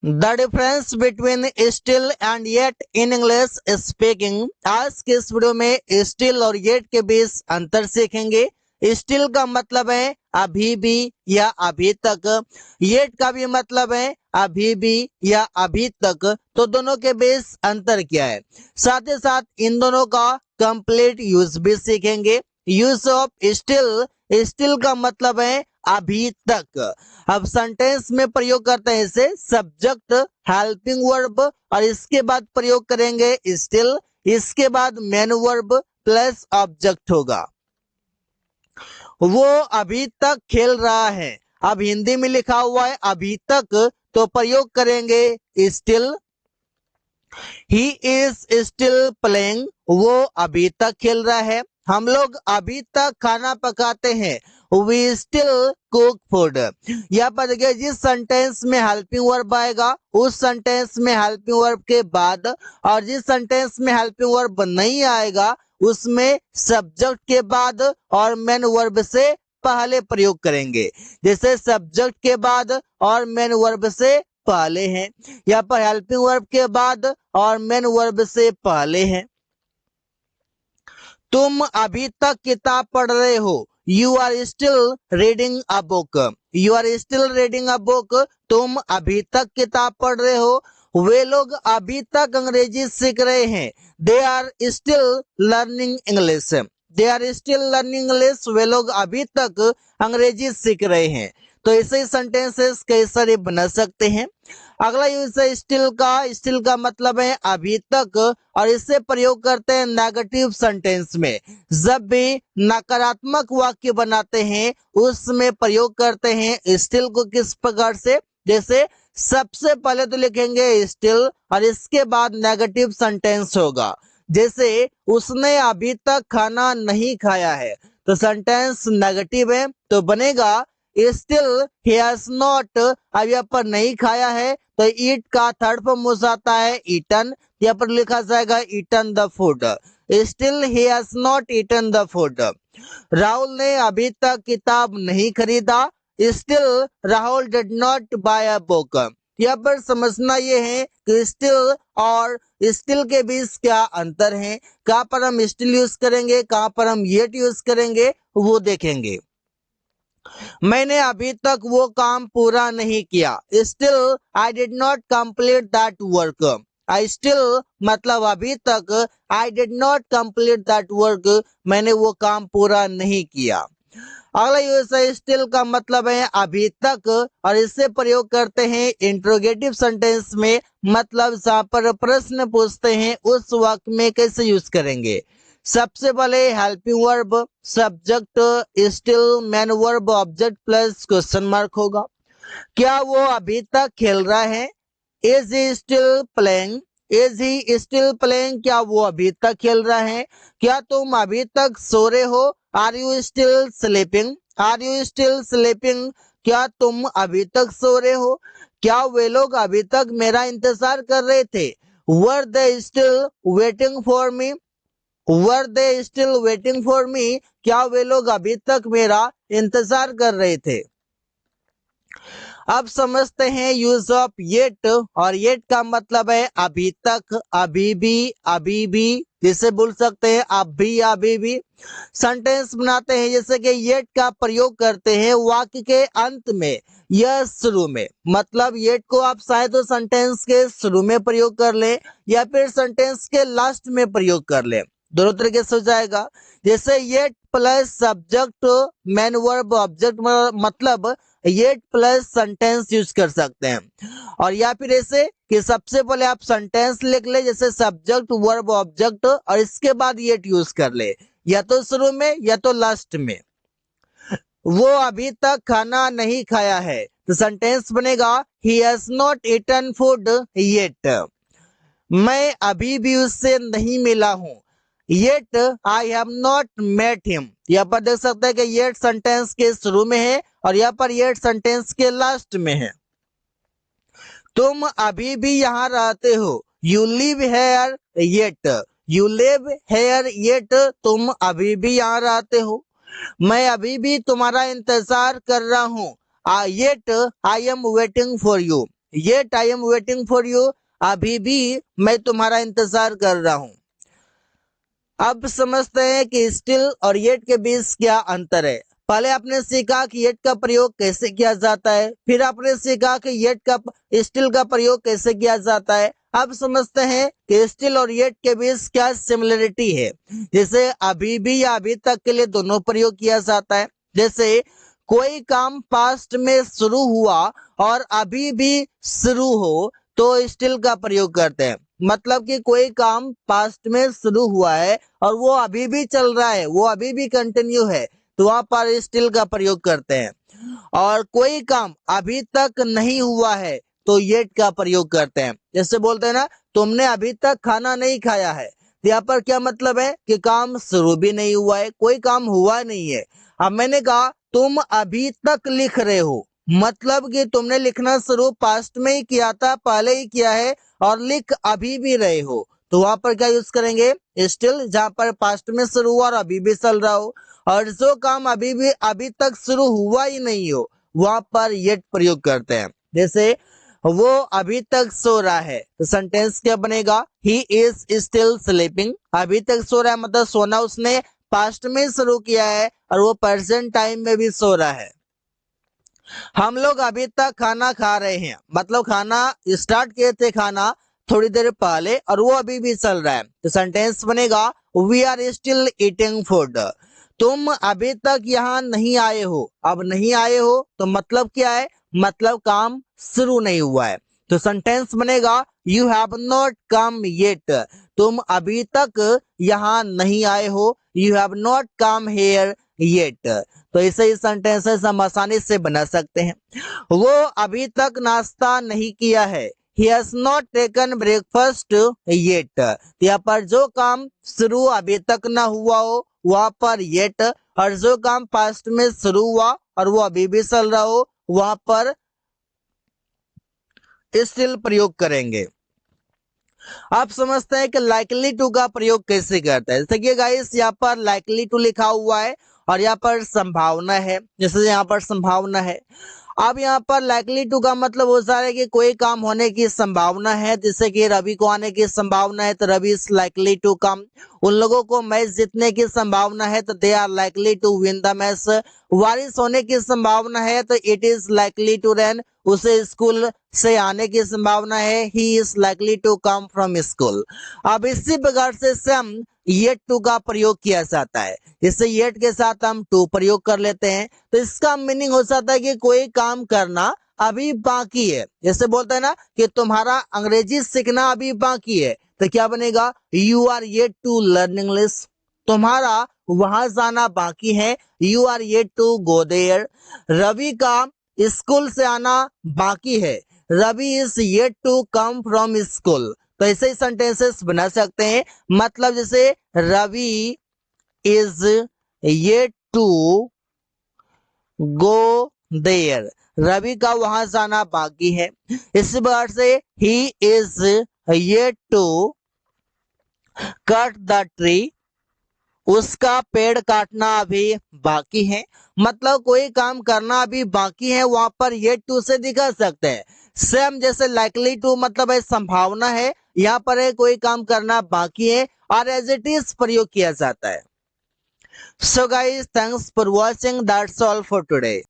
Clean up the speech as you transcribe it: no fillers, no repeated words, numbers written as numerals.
The difference between still and yet in English speaking. आज के इस वीडियो में स्टिल और येट के बीच अंतर सीखेंगे। स्टिल का मतलब है अभी भी या अभी तक, येट का भी मतलब है अभी भी या अभी तक। तो दोनों के बीच अंतर क्या है, साथ ही साथ इन दोनों का कंप्लीट यूज भी सीखेंगे। यूज ऑफ स्टिल, स्टिल का मतलब है अभी तक। अब सेंटेंस में प्रयोग करते हैं इसे सब्जेक्ट हेल्पिंग वर्ब, और इसके बाद प्रयोग करेंगे स्टिल, इसके बाद मेन वर्ब प्लस ऑब्जेक्ट होगा। वो अभी तक खेल रहा है। अब हिंदी में लिखा हुआ है अभी तक, तो प्रयोग करेंगे still. He is still playing, वो अभी तक खेल रहा है। हम लोग अभी तक खाना पकाते हैं, वी स्टिल कुक फूड। यहाँ पर देखिए जिस सेंटेंस में हेल्पिंग वर्ब आएगा उस सेंटेंस में हेल्पिंग वर्ब के बाद, और जिस सेंटेंस में हेल्पिंग वर्ब नहीं आएगा उसमें सब्जेक्ट के बाद और मेन वर्ब से पहले प्रयोग करेंगे। जैसे सब्जेक्ट के बाद और मेन वर्ब से पहले हैं, यहाँ पर हेल्पिंग वर्ब के बाद और मेन वर्ब से पहले हैं। तुम अभी तक किताब पढ़ रहे हो, you are still reading a book. You are still reading a book, तुम अभी तक किताब पढ़ रहे हो। वे लोग अभी तक अंग्रेजी सीख रहे हैं, they are still learning English. They are still learning English, वे लोग अभी तक अंग्रेजी सीख रहे हैं। तो ऐसे सेंटेंसेस कई सारे बना सकते हैं। अगला यूज है स्टिल का। स्टिल का मतलब है अभी तक, और इससे प्रयोग करते हैं नेगेटिव सेंटेंस में। जब भी नकारात्मक वाक्य बनाते हैं उसमें प्रयोग करते हैं स्टिल को। किस प्रकार से, जैसे सबसे पहले तो लिखेंगे स्टिल और इसके बाद नेगेटिव सेंटेंस होगा। जैसे उसने अभी तक खाना नहीं खाया है, तो सेंटेंस नेगेटिव है तो बनेगा स्टिल ही हैज नॉट। अब यहाँ पर नहीं खाया है तो ईट का थर्ड फॉर्म हो जाता है ईटन, यहाँ पर लिखा जाएगा eaten the food. Still he has not eaten the food. Rahul ने अभी तक किताब नहीं खरीदा, still Rahul did not buy a book. यहाँ पर समझना ये है कि स्टिल और स्टिल के बीच क्या अंतर है, कहाँ पर हम स्टिल यूज करेंगे, कहाँ पर हम येट यूज करेंगे, वो देखेंगे। मैंने अभी तक वो काम पूरा नहीं किया, still I did not complete that work. I still मतलब अभी तक, I did not complete that work, मैंने वो काम पूरा नहीं किया। अगला यूज है स्टिल का मतलब है अभी तक, और इससे प्रयोग करते हैं इंट्रोगेटिव सेंटेंस में। मतलब जहाँ पर प्रश्न पूछते हैं उस वाक्य में कैसे यूज करेंगे। सबसे पहले helping verb, subject still, main verb object plus question mark होगा। क्या वो अभी तक खेल रहा है, is he still playing. Is he still playing, क्या वो अभी तक खेल रहा है। क्या तुम अभी तक सो रहे हो, are you still sleeping. Are you still sleeping, क्या तुम अभी तक सो रहे हो। क्या वे लोग अभी तक मेरा इंतजार कर रहे थे, were they still waiting for me. Were they still waiting for me, क्या वे लोग अभी तक मेरा इंतजार कर रहे थे। अब समझते हैं यूज ऑफ येट, और येट का मतलब है अभी तक, अभी भी, अभी भी, जिसे बोल सकते हैं अभी भी। सेंटेंस बनाते हैं जैसे कि येट का प्रयोग करते हैं वाक्य के अंत में या शुरू में। मतलब येट को आप चाहे तो सेंटेंस के शुरू में प्रयोग कर ले या फिर सेंटेंस के लास्ट में प्रयोग कर ले, दोनों तरीके से हो जाएगा। जैसे yet plus subject main verb object, मतलब येट प्लस सेंटेंस यूज कर सकते हैं। और या फिर ऐसे कि सबसे पहले आप सेंटेंस लिख ले जैसे सब्जेक्ट वर्ब ऑब्जेक्ट, और इसके बाद येट यूज कर ले, या तो शुरू में या तो लास्ट में। वो अभी तक खाना नहीं खाया है, तो सेंटेंस बनेगा he has not eaten food yet. मैं अभी भी उससे नहीं मिला हूँ, yet I have not met him. यहाँ पर देख सकते हैं कि येट सेंटेंस के शुरू में है और यहाँ पर येट सेंटेंस के लास्ट में है। तुम अभी भी यहाँ रहते हो, you live here yet. You live here yet, तुम अभी भी यहाँ रहते हो। मैं अभी भी तुम्हारा इंतजार कर रहा हूँ, yet I am waiting for you. Yet I am waiting for you, अभी भी मैं तुम्हारा इंतजार कर रहा हूं। अब समझते हैं कि स्टिल और येट के बीच क्या अंतर है। पहले आपने सीखा कि येट का प्रयोग कैसे किया जाता है, फिर आपने सीखा कि येट का स्टिल का प्रयोग कैसे किया जाता है। अब समझते हैं कि स्टिल और येट के बीच क्या सिमिलरिटी है। जैसे अभी भी या अभी तक के लिए दोनों प्रयोग किया जाता है। जैसे कोई काम पास्ट में शुरू हुआ और अभी भी शुरू हो तो स्टिल का प्रयोग करते हैं। मतलब कि कोई काम पास्ट में शुरू हुआ है और वो अभी भी चल रहा है, वो अभी भी कंटिन्यू है, तो वहां पर स्टिल का प्रयोग करते हैं। और कोई काम अभी तक नहीं हुआ है तो येट का प्रयोग करते हैं। जैसे बोलते हैं ना, तुमने अभी तक खाना नहीं खाया है, तो यहाँ पर क्या मतलब है कि काम शुरू भी नहीं हुआ है, कोई काम हुआ नहीं है। अब मैंने कहा तुम अभी तक लिख रहे हो, मतलब कि तुमने लिखना शुरू पास्ट में ही किया था, पहले ही किया है और लिख अभी भी रहे हो, तो वहां पर क्या यूज करेंगे स्टिल, जहां पर पास्ट में शुरू हुआ और अभी भी चल रहा हो। और जो काम अभी तक शुरू हुआ ही नहीं हो, वहां पर येट प्रयोग करते हैं। जैसे वो अभी तक सो रहा है, तो सेंटेंस क्या बनेगा, ही इज स्टिल स्लीपिंग। अभी तक सो रहा है मतलब सोना उसने पास्ट में शुरू किया है और वो प्रेजेंट टाइम में भी सो रहा है। हम लोग अभी तक खाना खा रहे हैं, मतलब खाना स्टार्ट किए थे खाना थोड़ी देर पहले और वो अभी भी चल रहा है, तो सेंटेंस बनेगा we are still eating food. तुम अभी तक यहाँ नहीं आए हो। अब नहीं आए हो तो मतलब क्या है, मतलब काम शुरू नहीं हुआ है, तो सेंटेंस बनेगा you have not come yet. तुम अभी तक यहाँ नहीं आए हो, you have not come here yet. तो ऐसे ही सेंटेंसेस हम आसानी से बना सकते हैं। वो अभी तक नाश्ता नहीं किया है, he has not taken breakfast yet। यहाँ पर जो काम शुरू अभी तक ना हुआ हो वहां पर yet, और जो काम पास्ट में शुरू हुआ और वो अभी भी चल रहा हो वहां पर स्टिल प्रयोग करेंगे। आप समझते हैं कि लाइकली टू का प्रयोग कैसे करते हैं। देखिए गाइस, यहाँ पर लाइकली टू लिखा हुआ है और यहाँ पर संभावना है, जैसे यहाँ पर संभावना है। अब यहाँ पर लाइकली टू का मतलब हो जा रहा है कि कोई काम होने की संभावना है, जैसे कि रवि को आने की संभावना है तो Ravi is likely to come. उन लोगों को मैच जीतने की संभावना है तो they are likely to win the match. बारिश होने की संभावना है तो it is likely to rain. उसे स्कूल से आने की संभावना है, he is likely to come from school. अब इसी प्रकार से सम येट टू का प्रयोग किया जाता है। इससे येट के साथ हम टू प्रयोग कर लेते हैं, तो इसका मीनिंग हो जाता है कि कोई काम करना अभी बाकी है। जैसे बोलते हैं ना कि तुम्हारा अंग्रेजी सीखना अभी बाकी है, तो क्या बनेगा, you are yet to learn English. तुम्हारा वहां जाना बाकी है, you are yet to go there. Ravi का स्कूल से आना बाकी है, Ravi is yet to come from school. तो ऐसे ही सेंटेंसेस बना सकते हैं। मतलब जैसे Ravi is yet to go there, Ravi का वहां जाना बाकी है। इस बार से he is yet to cut the tree, उसका पेड़ काटना अभी बाकी है। मतलब कोई काम करना अभी बाकी है, वहां पर येट टू से दिखा सकते हैं। सेम जैसे लाइकली टू मतलब है संभावना है, यहाँ पर है कोई काम करना बाकी है और एज इट इज प्रयोग किया जाता है। So guys, thanks for watching. That's all for today.